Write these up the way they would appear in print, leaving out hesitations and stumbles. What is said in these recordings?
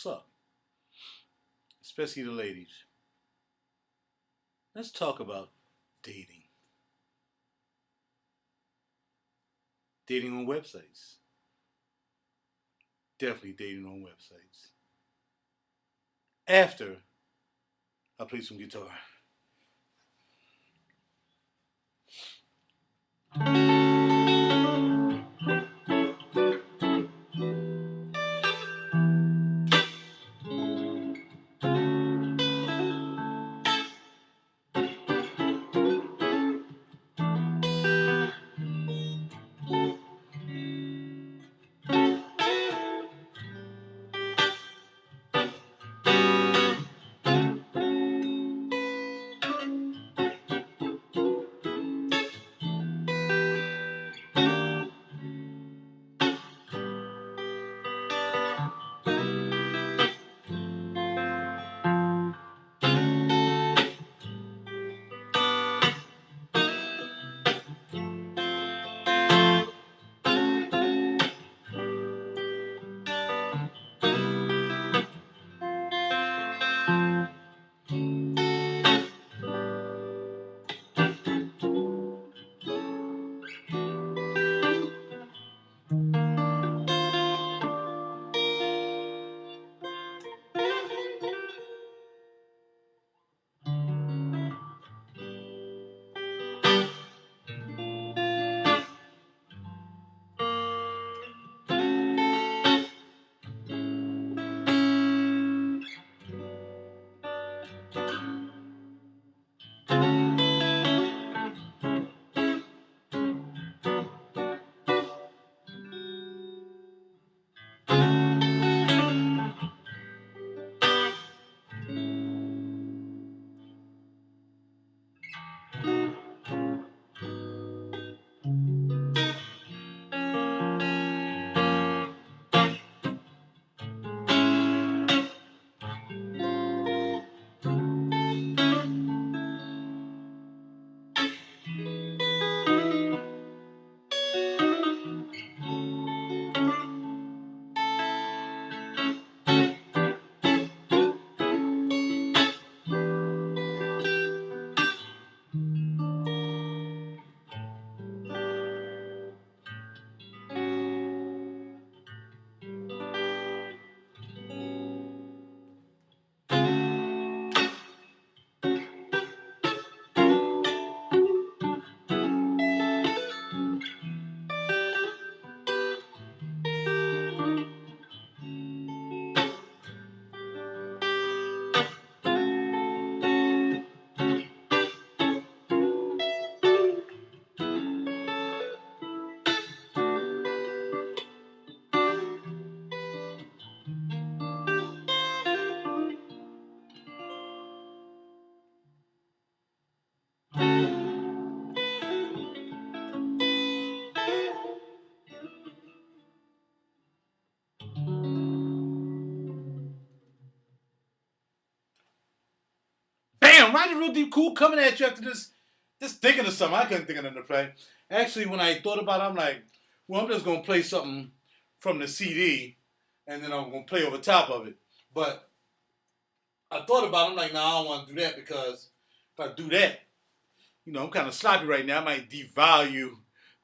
What's up? Especially the ladies. Let's talk about dating. Dating on websites. Definitely dating on websites. After I play some guitar. Bam! Right, real deep cool coming at you after this. Just thinking of something. I couldn't think of nothing to play. Actually, when I thought about it, I'm like, well, I'm just gonna play something from the CD, and then I'm gonna play over top of it. But I thought about it. I'm like, no, I don't want to do that because if I do that, I'm kind of sloppy right now. I might devalue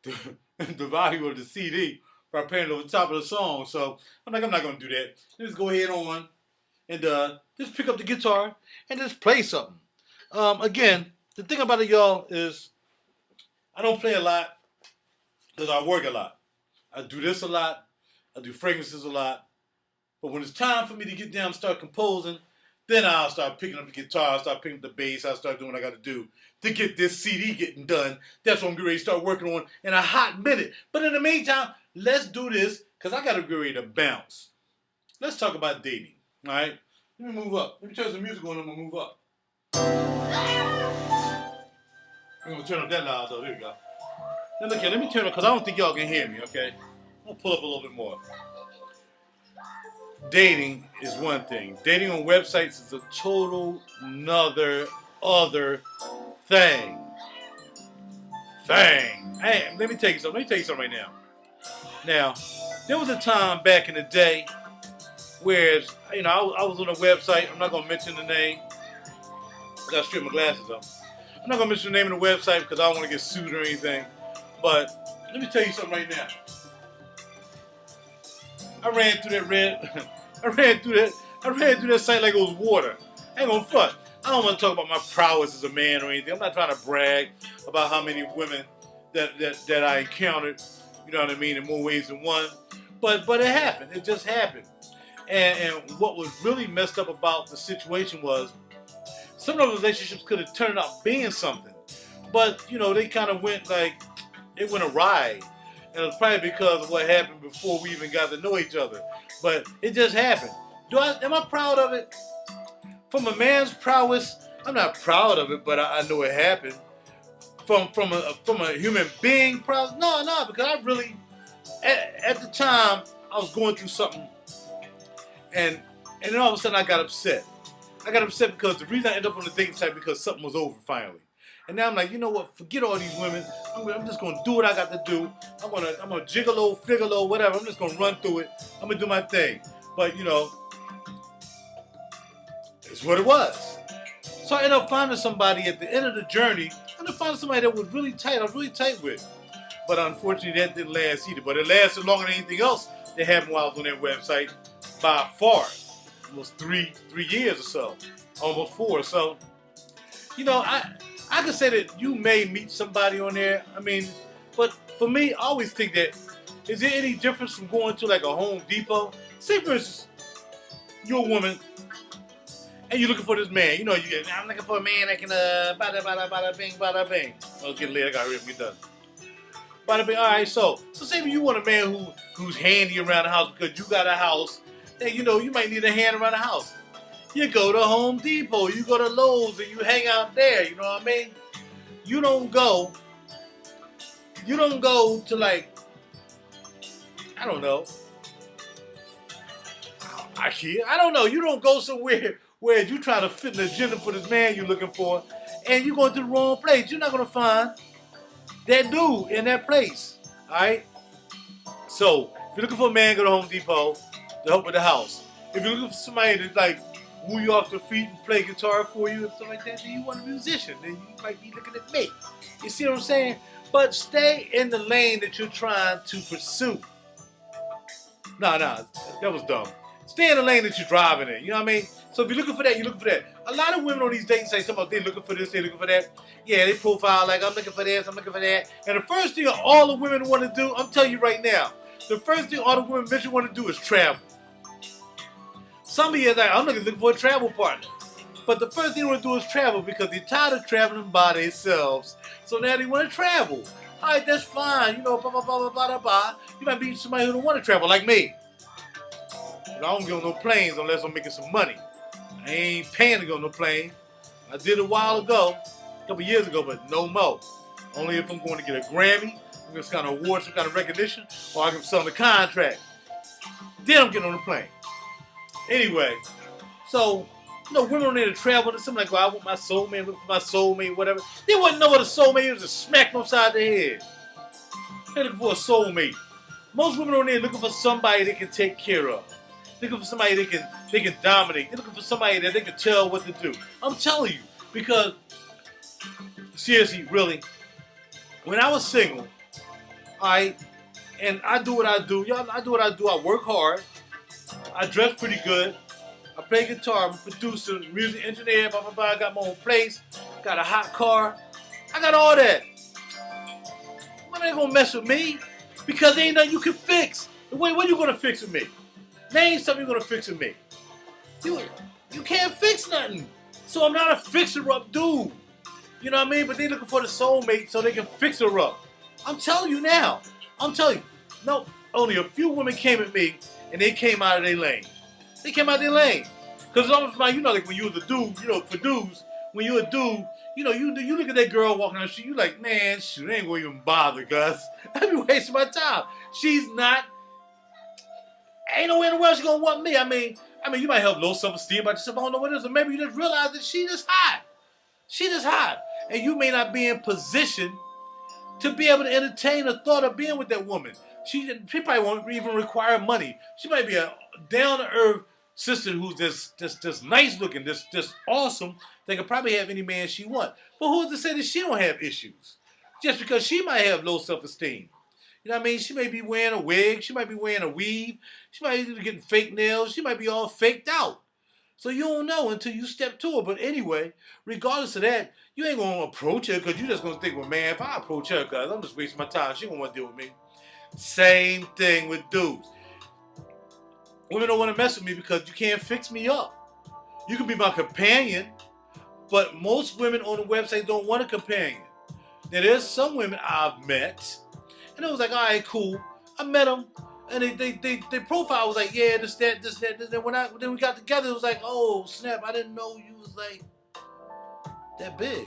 the, the value of the CD by playing it over the top of the song. So I'm like, I'm not gonna do that. Just go ahead on and just pick up the guitar and just play something. Again, the thing about it, y'all, is I don't play a lot because I work a lot. I do this a lot. I do fragrances a lot. But when it's time for me to get down and start composing, then I'll start picking up the guitar, I'll start picking up the bass, I'll start doing what I got to do to get this CD getting done. That's what I'm getting ready to start working on in a hot minute. But in the meantime, let's do this because I got to get ready to bounce. Let's talk about dating, all right? Let me move up. Let me turn some music on and I'm going to move up. I'm going to turn up that loud, though. There we go. Now, look here. Let me turn up because I don't think y'all can hear me, okay? I'm going to pull up a little bit more. Dating is one thing. Dating on websites is a total other thing. Hey, let me tell you something. Right now. Now, there was a time back in the day Whereas, I was on a website. I'm not gonna mention the name. I gotta strip my glasses up. I'm not gonna mention the name of the website because I don't want to get sued or anything. But let me tell you something right now. I ran through that red. I ran through that site like it was water. I ain't gonna front. I don't want to talk about my prowess as a man or anything. I'm not trying to brag about how many women that I encountered. You know what I mean, in more ways than one. But it happened. It just happened. And what was really messed up about the situation was some of the relationships could have turned out being something, but they kind of went awry, and it was probably because of what happened before we even got to know each other. But it just happened. Am I proud of it? From a man's prowess, I'm not proud of it, but I know it happened. From a human being prowess, no, because I really at the time I was going through something, and then all of a sudden I got upset. I got upset because the reason I ended up on the dating site because something was over finally. And now I'm like, you know what? Forget all these women. I'm just gonna do what I got to do. I'm gonna gigolo, figolo, whatever. I'm just gonna run through it. I'm gonna do my thing. But it's what it was. So I ended up finding somebody at the end of the journey. I ended up finding somebody that was really tight. I was really tight with. But unfortunately, that didn't last either. But it lasted longer than anything else that happened while I was on that website by far. Almost 3 years or so, almost 4. So, I could say that you may meet somebody on there. I mean, but for me, I always think that is there any difference from going to like a Home Depot? Say for instance, you're a woman and you're looking for this man. I'm looking for a man that can bada bing, bada bing. Let's get later. I gotta get done. Bada bing. All right. So say you want a man who's handy around the house because you got a house. And you might need a hand around the house. You go to Home Depot, you go to Lowe's, and you hang out there. You know what I mean? You don't go to like, I don't know, IKEA. I don't know. You don't go somewhere where you try to fit an agenda for this man you're looking for, and you're going to the wrong place. You're not going to find that dude in that place. All right? So if you're looking for a man, go to Home Depot to help with the house. If you're looking for somebody to like woo you off the feet and play guitar for you and stuff like that, then you want a musician. Then you might be looking at me. You see what I'm saying? But stay in the lane that you're trying to pursue. Nah, that was dumb. Stay in the lane that you're driving in. You know what I mean? So if you're looking for that, you're looking for that. A lot of women on these dating sites talk about they're looking for this, they're looking for that. Yeah, they profile like I'm looking for this, I'm looking for that. And the first thing all the women want to do, I'm telling you right now, the first thing all the women bitches want to do is travel. Some of you are like, I'm looking for a travel partner. But the first thing they want to do is travel because they're tired of traveling by themselves. So now they want to travel. All right, that's fine. Blah, blah, blah, blah, blah, blah. You might be somebody who don't want to travel like me. But I don't get on no planes unless I'm making some money. I ain't paying to go on no plane. I did a while ago, a couple years ago, but no more. Only if I'm going to get a Grammy, I'm going to kind of award, some kind of recognition, or I can sell the contract. Then I'm getting on the plane. Anyway, so, women on there to travel to something like, well, I want my soulmate, looking for my soulmate, whatever. They wouldn't know what a soulmate is, just smack them upside the head. They're looking for a soulmate. Most women on there are looking for somebody they can take care of. They're looking for somebody they can dominate. They're looking for somebody that they can tell what to do. I'm telling you, because, seriously, really, when I was single, and I do what I do. I do what I do. I work hard. I dress pretty good. I play guitar. I'm a producer, music engineer, blah, blah, blah. I got my own place. Got a hot car. I got all that. Women ain't gonna mess with me because there ain't nothing you can fix. What are you gonna fix with me? Name something you're gonna fix with me. You can't fix nothing. So I'm not a fixer-up dude. You know what I mean? But they looking for the soulmate so they can fix her up. I'm telling you now. No, only a few women came at me and they came out of their lane. They came out of their lane. Because like when you was a dude, for dudes, when you're a dude, you look at that girl walking down the street, you like, man, shoot, I ain't gonna even bother, cuz. I'd be wasting my time. Ain't no way in the world she's gonna want me. I mean, you might have low self-esteem about yourself. I don't know what it is. Or maybe you just realize that she just hot. She just hot. And you may not be in position to be able to entertain the thought of being with that woman. She probably won't even require money. She might be a down to earth sister who's just nice looking, just awesome. They could probably have any man she wants. But who's to say that she don't have issues? Just because she might have low self-esteem. You know what I mean? She may be wearing a wig. She might be wearing a weave. She might be getting fake nails. She might be all faked out. So you don't know until you step to her. But anyway, regardless of that, you ain't going to approach her because you're just going to think, well, man, if I approach her, because I'm just wasting my time. She don't want to deal with me. Same thing with dudes. Women don't want to mess with me because you can't fix me up. You can be my companion, but most women on the website don't want a companion. Now, there's some women I've met, and it was like, all right, cool. I met them, and their profile was like, yeah, this, that. Then we got together, it was like, oh, snap, I didn't know you was like that big.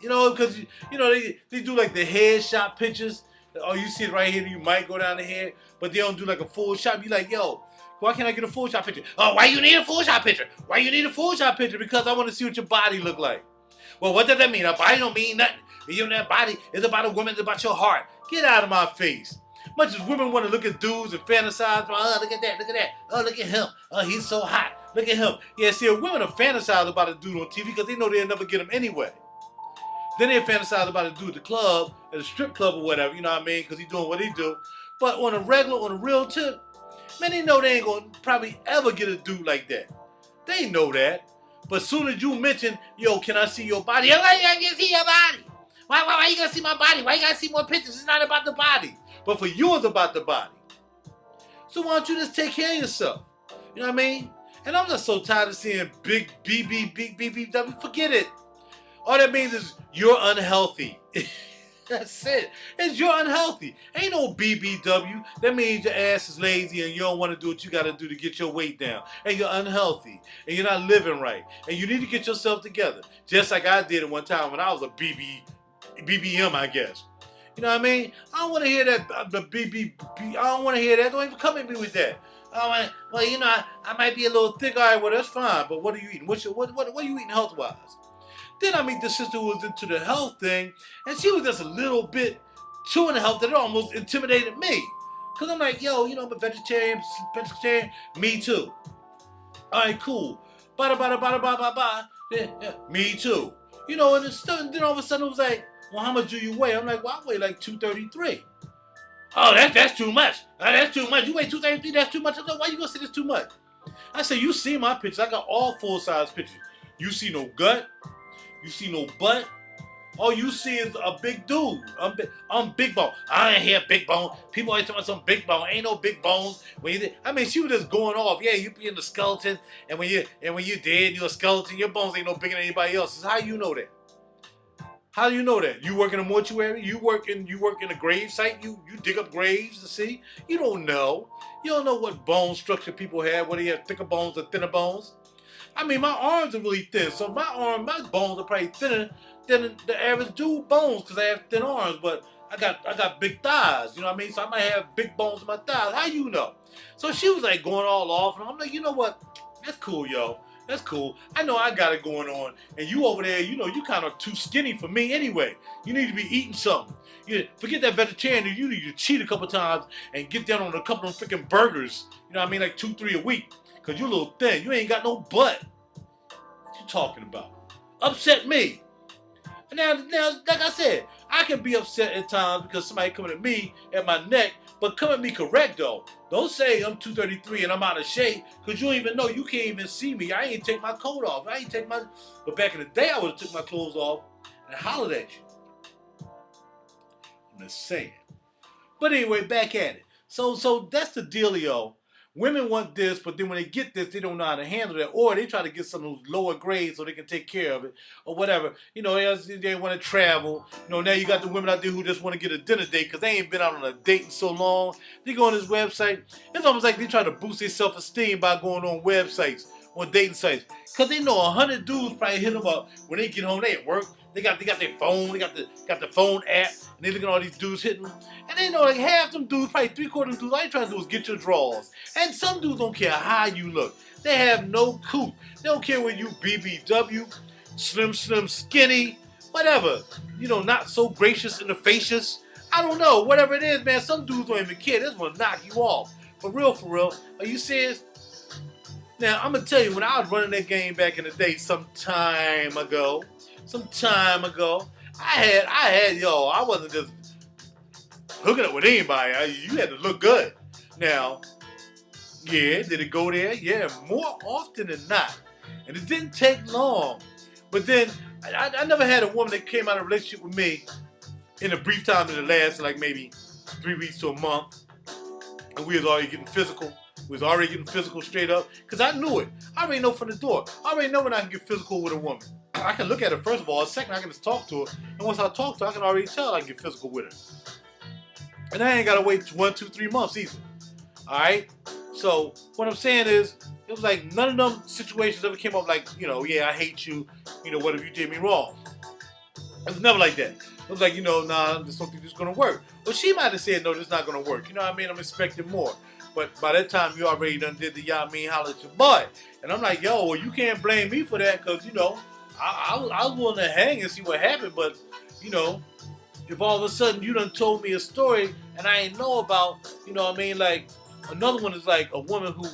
You know, because, you know, they do like the headshot pictures. Oh, you see it right here, you might go down the head, but they don't do like a full shot. Be like, yo, why can't I get a full shot picture? Oh, why you need a full shot picture? Why you need a full shot picture? Because I want to see what your body look like. Well, what does that mean? A body don't mean nothing. You know, that body is about a woman, it's about your heart. Get out of my face. Much as women want to look at dudes and fantasize, oh, look at that. Oh, look at him. Oh, he's so hot. Look at him. Yeah, see, women are fantasize about a dude on TV because they know they'll never get him anyway. Then they fantasize about a dude at the club, at a strip club or whatever, you know what I mean? Because he's doing what he do. But on a real tip, man, they know they ain't going to probably ever get a dude like that. They know that. But as soon as you mention, yo, can I see your body? Why you gotta see your body? Why you gotta see my body? Why you gotta see more pictures? It's not about the body. But for you, it's about the body. So why don't you just take care of yourself? You know what I mean? And I'm just so tired of seeing big BBW. Forget it. All that means is you're unhealthy. That's it. It's you're unhealthy. Ain't no BBW. That means your ass is lazy and you don't want to do what you got to do to get your weight down. And you're unhealthy. And you're not living right. And you need to get yourself together. Just like I did at one time when I was a BBM, I guess. You know what I mean? I don't want to hear that. I don't want to hear that. Don't even come at me with that. Well, you know, I might be a little thick. All right, well, that's fine. But what are you eating? What are you eating health-wise? Then I meet the sister who was into the health thing, and she was just a little bit too into health that it almost intimidated me. Because I'm like, yo, you know, I'm a vegetarian. Me too. All right, cool. Bada. Yeah, me too. You know, and then all of a sudden it was like, well, how much do you weigh? I'm like, well, I weigh like 233. Oh, that's too much. That's too much. You weigh 233, that's too much. I'm like, why you gonna say that's too much? I said, you see my pictures. I got all full-size pictures. You see no gut. You see no butt. All you see is a big dude. I'm big bone. I ain't hear big bone. People always talking about some big bone. Ain't no big bones. I mean, she was just going off. Yeah, you be in the skeleton, and when you dead, you're a skeleton. Your bones ain't no bigger than anybody else's. How you know that? How do you know that? You work in a mortuary? You work in a grave site? You dig up graves to see? You don't know. You don't know what bone structure people have. Whether you have thicker bones or thinner bones. I mean, my arms are really thin, so my bones are probably thinner than the average dude bones because I have thin arms. But I got big thighs, you know what I mean? So I might have big bones in my thighs. How you know? So she was like going all off, and I'm like, you know what? That's cool, yo. That's cool. I know I got it going on, and you over there, you know, you kind of too skinny for me anyway. You need to be eating something. Forget that vegetarian. You need to cheat a couple times and get down on a couple of freaking burgers. You know what I mean? Like 2-3 a week. Because you're a little thin. You ain't got no butt. What you talking about? Upset me. Now, like I said, I can be upset at times because somebody coming at me at my neck, but come at me correct, though. Don't say I'm 233 and I'm out of shape because you don't even know. You can't even see me. I ain't take my coat off. But back in the day, I would have took my clothes off and hollered at you. I'm just saying. But anyway, back at it. So that's the dealio. Women want this, but then when they get this, they don't know how to handle that, or they try to get something who's lower grade so they can take care of it, or whatever. You know, they want to travel. You know, now you got the women out there who just want to get a dinner date because they ain't been out on a date in so long. They go on this website. It's almost like they try to boost their self-esteem by going on websites, on dating sites, because they know 100 dudes probably hit them up when they get home. They at work. They got their phone. They got the phone app, and they look at all these dudes hitting them. And they know like half them dudes, probably 3/4 of them dudes, all you trying to do is get your drawers. And some dudes don't care how you look. They have no coup. They don't care whether you BBW, slim, skinny, whatever. You know, not so gracious in the facious. I don't know. Whatever it is, man, some dudes don't even care. This will knock you off. For real, for real. Are you serious? Now, I'm going to tell you, when I was running that game back in the day some time ago, I wasn't just hooking up with anybody. You had to look good. Now, yeah, did it go there? Yeah, more often than not. And it didn't take long. But then, I never had a woman that came out of a relationship with me in a brief time that it lasted like maybe 3 weeks to a month. And we was already getting physical. We was already getting physical straight up. Because I knew it. I already know from the door. I already know when I can get physical with a woman. I can look at her first of all. Second, I can just talk to her. And once I talk to her, I can already tell I can get physical with her. And I ain't got to wait 1, 2, 3 months either. Alright? So, what I'm saying is, it was like none of them situations ever came up like, yeah, I hate you. What if you did me wrong? It was never like that. It was like, nah, I just don't think this is going to work. Well, she might have said, no, this is not going to work. You know what I mean? I'm expecting more. But by that time, you already done did the holler at your boy. And I'm like, yo, well, you can't blame me for that because, I was willing to hang and see what happened. But, if all of a sudden you done told me a story and I ain't know about, like another one is like a woman who,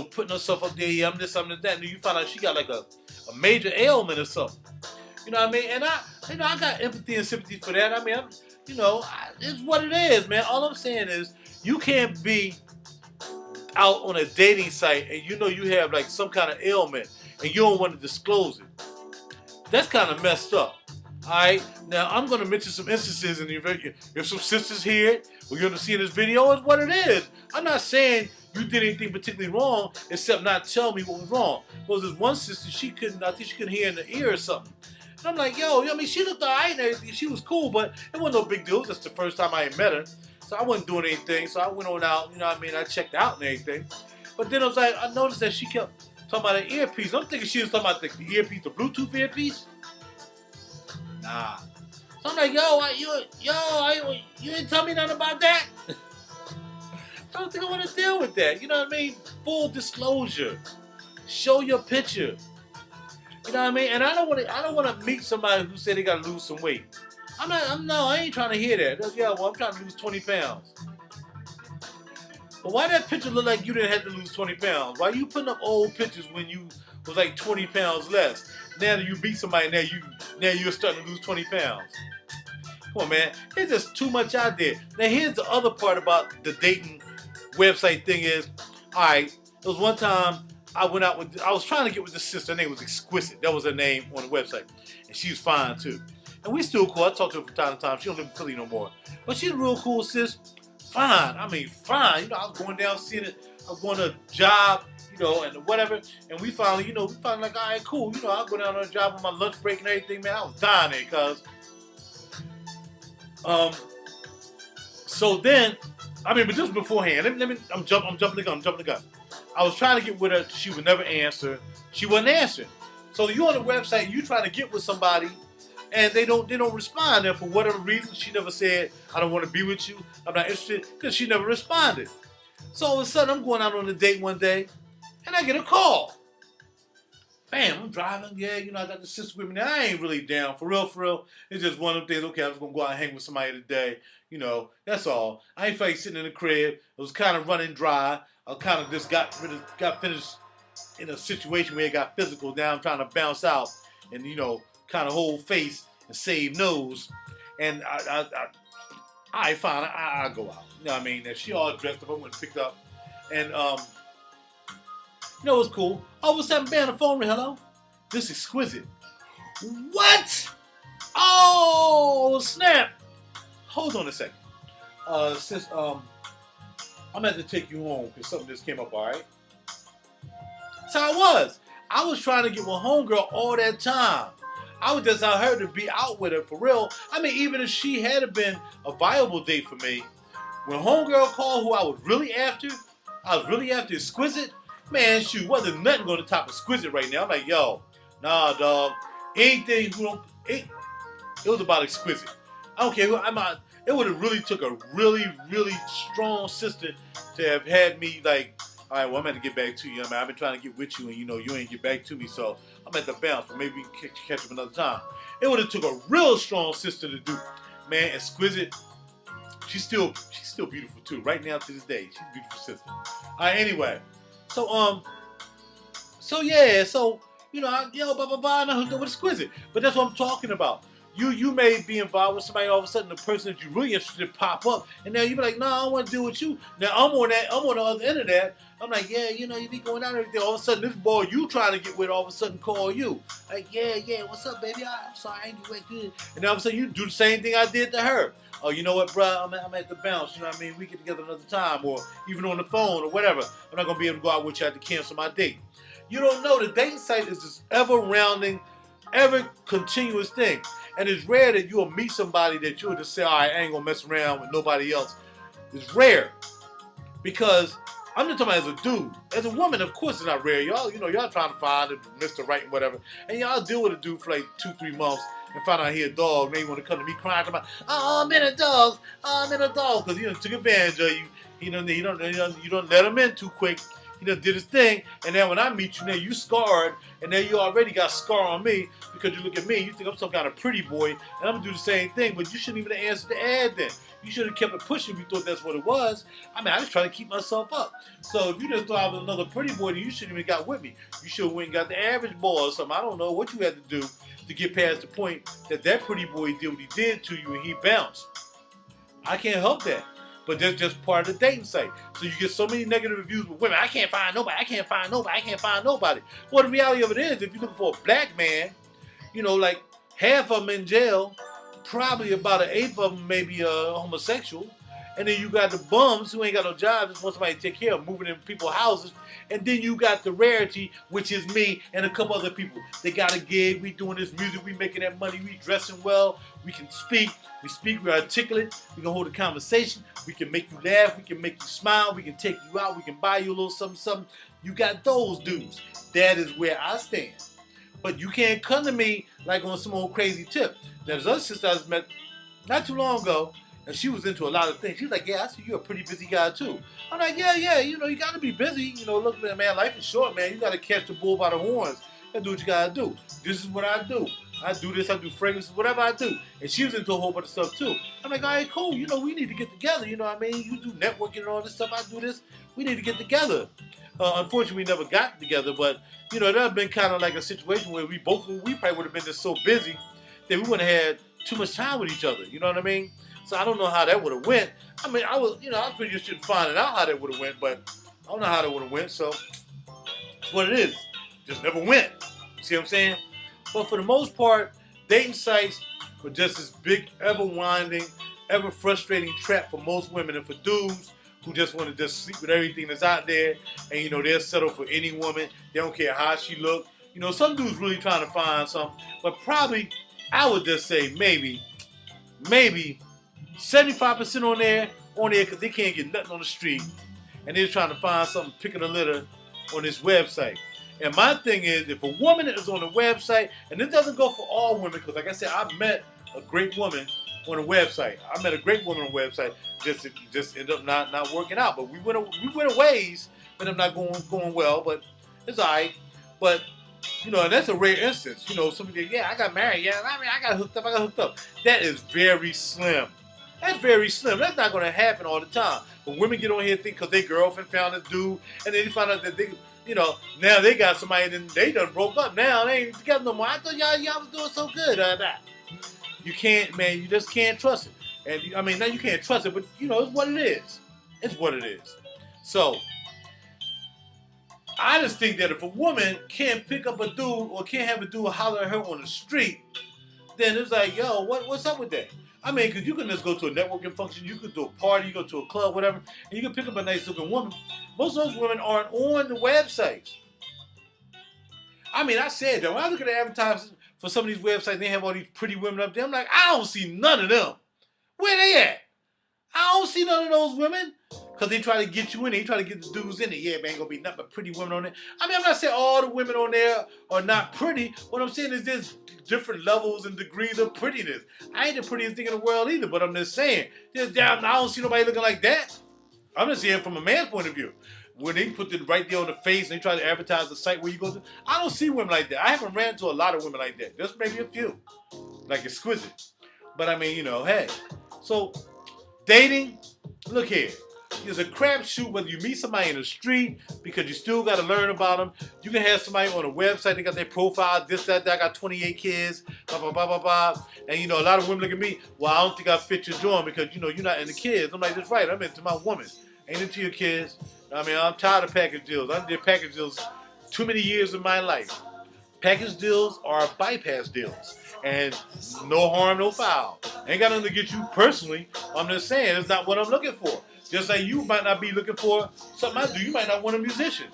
putting herself up there, yeah, I'm this, I'm that, and you find out she got like a major ailment or something. You know what I mean? And I got empathy and sympathy for that. I mean, it's what it is, man. All I'm saying is you can't be out on a dating site and you have like some kind of ailment and you don't want to disclose it. That's kind of messed up. All right. Now I'm going to mention some instances, and if some sisters hear it, or you're going to see in this video, it's what it is. I'm not saying you did anything particularly wrong, except not tell me what was wrong. Because there's one sister, I think she couldn't hear in the ear or something. And I'm like, yo, she looked all right and everything. She was cool, but it wasn't no big deal. That's the first time I had met her. So I wasn't doing anything. So I went on out, I checked out and everything. But then I noticed that she kept talking about an earpiece. I'm thinking she was talking about the earpiece, the Bluetooth earpiece. Nah. So I'm like, you didn't tell me nothing about that? I don't think I want to deal with that. You know what I mean? Full disclosure. Show your picture. You know what I mean? And I don't want to meet somebody who said they got to lose some weight. I ain't trying to hear that. Yeah, well, I'm trying to lose 20 pounds. But why that picture look like you didn't have to lose 20 pounds? Why you putting up old pictures when you was like 20 pounds less? Now that you beat somebody, now you're starting to lose 20 pounds. Come on, man. There's just too much out there. Now, here's the other part about the dating website thing is, all right, there was one time I was trying to get with this sister. Her name was Exquisite. That was her name on the website. And she was fine, too. And we still cool. I talk to her from time to time. She don't live in Philly no more. But she's a real cool sis. Fine. I mean, fine. I was going down seeing it. I was going to a job, and whatever. And we finally like, all right, cool. I'll go down on a job on my lunch break and everything, man. I was dying there, cuz. So then, but just beforehand, I'm jumping the gun. I was trying to get with her. She would never answer. She wasn't answering. So you on the website, you trying to get with somebody, and they don't respond. And for whatever reason, she never said, I don't want to be with you. I'm not interested, because she never responded. So all of a sudden, I'm going out on a date one day, and I get a call. Bam, I'm driving. Yeah, I got the sister with me. Now, I ain't really down. For real. It's just one of them things. Okay, I'm just going to go out and hang with somebody today. That's all. I ain't feel like sitting in the crib. It was kind of running dry. I kind of just got finished in a situation where it got physical. Now I'm trying to bounce out and, kind of hold face and save nose. And I fine. I'll go out. You know what I mean? And she all dressed up. I went and picked up. And, it was cool. All of a sudden, bam, the phone ring. Hello? This is Exquisite. What? Oh, snap. Hold on a second. Sis, I'm going to have to take you home because something just came up, all right? That's how I was trying to get with homegirl all that time. I was just out here to be out with her for real. Even if she had been a viable date for me, when homegirl called who I was really after Exquisite, man, shoot, wasn't nothing going to top Exquisite right now. I'm like, yo, nah, dog. Anything it was about Exquisite. I don't care who I'm out. It would have really took a really, really strong sister to have had me like, all right, well, I'm going to get back to you. I've been trying to get with you, and you ain't get back to me, so I'm at the bounce, but maybe we can catch up another time. It would have took a real strong sister to do. Man, Exquisite, she's still beautiful too. Right now to this day, she's a beautiful sister. All right, anyway, so yeah, blah blah blah, and I hooked up with Exquisite. But that's what I'm talking about. You may be involved with somebody, all of a sudden the person that you're really interested in pop up, and now you be like, no, I don't want to deal with you. Now I'm on the other end of that. I'm like, yeah, you be going out and everything. All of a sudden this boy you trying to get with, all of a sudden call you. Like, yeah, what's up, baby? I'm sorry, I ain't get good. And all of a sudden you do the same thing I did to her. Oh, you know what, bro? I'm at the bounce. You know what I mean? We get together another time, or even on the phone or whatever. I'm not gonna be able to go out with you. I have to cancel my date. You don't know, the dating site is this ever-rounding, ever-continuous thing. And it's rare that you'll meet somebody that you'll just say, all right, I ain't going to mess around with nobody else. It's rare. Because I'm just talking about as a dude. As a woman, of course, it's not rare. Y'all trying to find Mr. Right and whatever. And y'all deal with a dude for like 2-3 months and find out he a dog. Then you want to come to me crying about, oh, I'm in a dog. Oh, I'm in a dog. Because he done took advantage of you. You don't let him in too quick. He done did his thing, and then when I meet you, now you scarred, and then you already got scar on me because you look at me, you think I'm some kind of pretty boy, and I'm gonna do the same thing, but you shouldn't even answer the ad then. You should have kept it pushing if you thought that's what it was. I mean, I was trying to keep myself up. So if you just thought I was another pretty boy, then you shouldn't even got with me. You should have went and got the average boy or something. I don't know what you had to do to get past the point that pretty boy did what he did to you and he bounced. I can't help that. But that's just part of the dating site. So you get so many negative reviews with women. I can't find nobody. I can't find nobody. I can't find nobody. Well, the reality of it is, if you're looking for a black man, like half of them in jail, probably about an eighth of them may be homosexual. And then you got the bums who ain't got no job, just want somebody to take care of, moving in people's houses. And then you got the rarity, which is me and a couple other people. They got a gig, we doing this music, we making that money, we dressing well, we can speak, we're articulate, we can hold a conversation, we can make you laugh, we can make you smile, we can take you out, we can buy you a little something. You got those dudes. That is where I stand. But you can't come to me like on some old crazy tip. There's other sister I met not too long ago, and she was into a lot of things. She was like, yeah, I see you're a pretty busy guy too. I'm like, yeah, you got to be busy. Look, man, life is short, man. You got to catch the bull by the horns. You got to do what you got to do. This is what I do. I do this, I do fragrances, whatever I do. And she was into a whole bunch of stuff too. I'm like, all right, cool. We need to get together. You know what I mean? You do networking and all this stuff. I do this. We need to get together. Unfortunately, we never got together, but, that would have been kind of like a situation where we probably would have been just so busy that we wouldn't have had too much time with each other. You know what I mean? So I don't know how that would have went. I mean, I was pretty interested in finding out how that would have went, but I don't know how that would have went. So it's what it is. Just never went. See what I'm saying? But for the most part, dating sites were just this big, ever-winding, ever-frustrating trap for most women and for dudes who just want to just sleep with everything that's out there, and they'll settle for any woman. They don't care how she look. Some dudes really trying to find something, but probably I would just say maybe 75% on there because they can't get nothing on the street, and they're trying to find something picking a litter on this website. And my thing is, if a woman is on a website, and this doesn't go for all women, because like I said, I met a great woman on a website. I met a great woman on a website. Just ended up not working out. But we went a ways, ended up not going well. But it's all right. But and that's a rare instance. Somebody, I got married. Yeah, I got hooked up. That is very slim. That's very slim. That's not going to happen all the time. But women get on here and think because their girlfriend found this dude, and then they find out that they, now they got somebody and they done broke up. Now they ain't together no more. I thought y'all was doing so good. You can't, man. You just can't trust it. And I mean, now you can't trust it, but it's what it is. It's what it is. So I just think that if a woman can't pick up a dude or can't have a dude holler at her on the street, then it's like, yo, what's up with that? I mean, because you can just go to a networking function, you could do a party, you go to a club, whatever, and you can pick up a nice looking woman. Most of those women aren't on the websites. I mean, I said that when I look at the advertisements for some of these websites, they have all these pretty women up there. I'm like, I don't see none of them. Where they at? I don't see none of those women. Because they try to get you in there. They try to get the dudes in there. Yeah, man, ain't going to be nothing but pretty women on there. I mean, I'm not saying all the women on there are not pretty. What I'm saying is there's different levels and degrees of prettiness. I ain't the prettiest thing in the world either, but I'm just saying. I don't see nobody looking like that. I'm just saying from a man's point of view. When they put it right there on the face and they try to advertise the site where you go to, I don't see women like that. I haven't ran into a lot of women like that. Just maybe a few. Like Exquisite. But I mean, hey. So Dating, look here. It's a crapshoot whether you meet somebody in the street because you still got to learn about them. You can have somebody on a website, they got their profile, this, that, I got 28 kids, blah, blah, blah, blah, blah. And, you know, a lot of women look at me, well, I don't think I fit your joint because, you know, you're not into kids. I'm like, that's right, I'm into my woman. Ain't into your kids. I mean, I'm tired of package deals. I did package deals too many years of my life. Package deals are bypass deals. And no harm, no foul. Ain't got nothing to get you personally. I'm just saying, it's not what I'm looking for. Just like you might not be looking for something I do. You might not want a musician.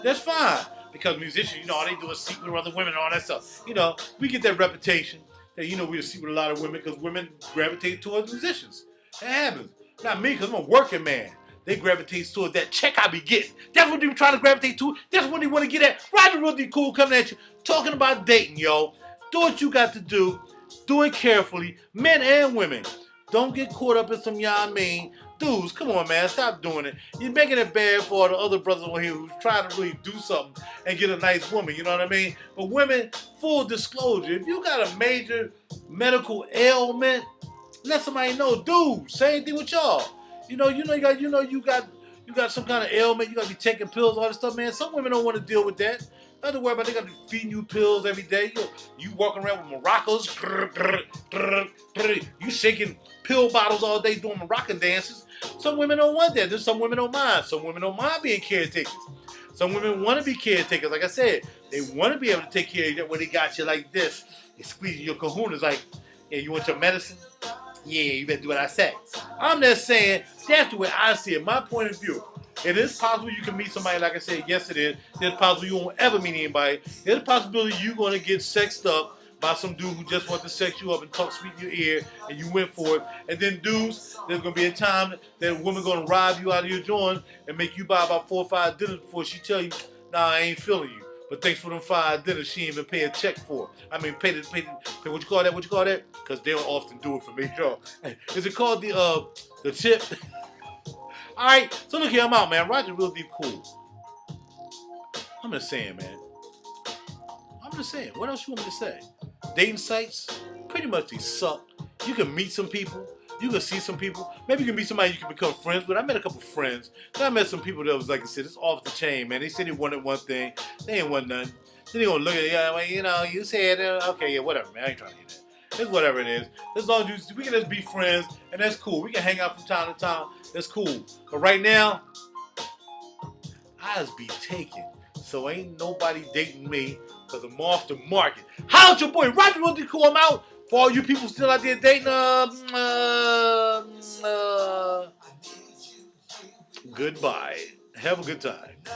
That's fine. Because musicians, you know, all they do is sleep with other women and all that stuff. You know, we get that reputation that, you know, we sleep with a lot of women because women gravitate towards musicians. That happens. Not me, because I'm a working man. They gravitate towards that check I be getting. That's what they trying to gravitate to. That's what they want to get at. RaJuR Cool coming at you, talking about dating, yo. Do what you got to do. Do it carefully. Men and women. Don't get caught up in some y'all mean. Dudes, come on, man. Stop doing it. You're making it bad for all the other brothers on here who's trying to really do something and get a nice woman. You know what I mean? But women, full disclosure, if you got a major medical ailment, let somebody know. Dude, same thing with y'all. You got some kind of ailment. You got to be taking pills, all that stuff, man. Some women don't want to deal with that. Nothing to worry about. They got to be feeding you pills every day. You walking around with maracas. You shaking pill bottles all day doing maraca dances. Some women don't want that. Then some women don't mind. Some women don't mind being caretakers. Some women want to be caretakers. Like I said, they want to be able to take care of you when they got you like this. They squeezing your kahunas like, yeah, you want your medicine? Yeah, you better do what I say. I'm just saying, that's the way I see it. My point of view. It is possible you can meet somebody, like I said, yes it is. It's possible you won't ever meet anybody. There's a possibility you're going to get sexed up by some dude who just wants to sex you up and talk sweet in your ear, and you went for it. And then dudes, there's going to be a time that a woman going to rob you out of your joint and make you buy about 4 or 5 dinners before she tell you, nah, I ain't feeling you. But thanks for them 5 dinners, she ain't even pay a check for. I mean, pay what you call that? What you call that? Because they don't often do it for me, y'all. Is it called the tip? All right, so look here, I'm out, man. RaJuR Cool. I'm just saying, man. I'm just saying. What else you want me to say? Dating sites, pretty much they suck. You can meet some people. You can see some people. Maybe you can meet somebody you can become friends with. I met a couple friends. Then I met some people that was, like I said, it's off the chain, man. They said they wanted one thing. They ain't want nothing. Then they gonna look at it, yeah, well, you know, you said, okay, yeah, whatever, man. I ain't trying to hear that. It's whatever it is. As long as we can just be friends, and that's cool. We can hang out from time to time. That's cool. But right now, I just be taken. So ain't nobody dating me because I'm off the market. How's your boy RaJuR Cool? I'm out. For all you people still out there dating, goodbye. Have a good time.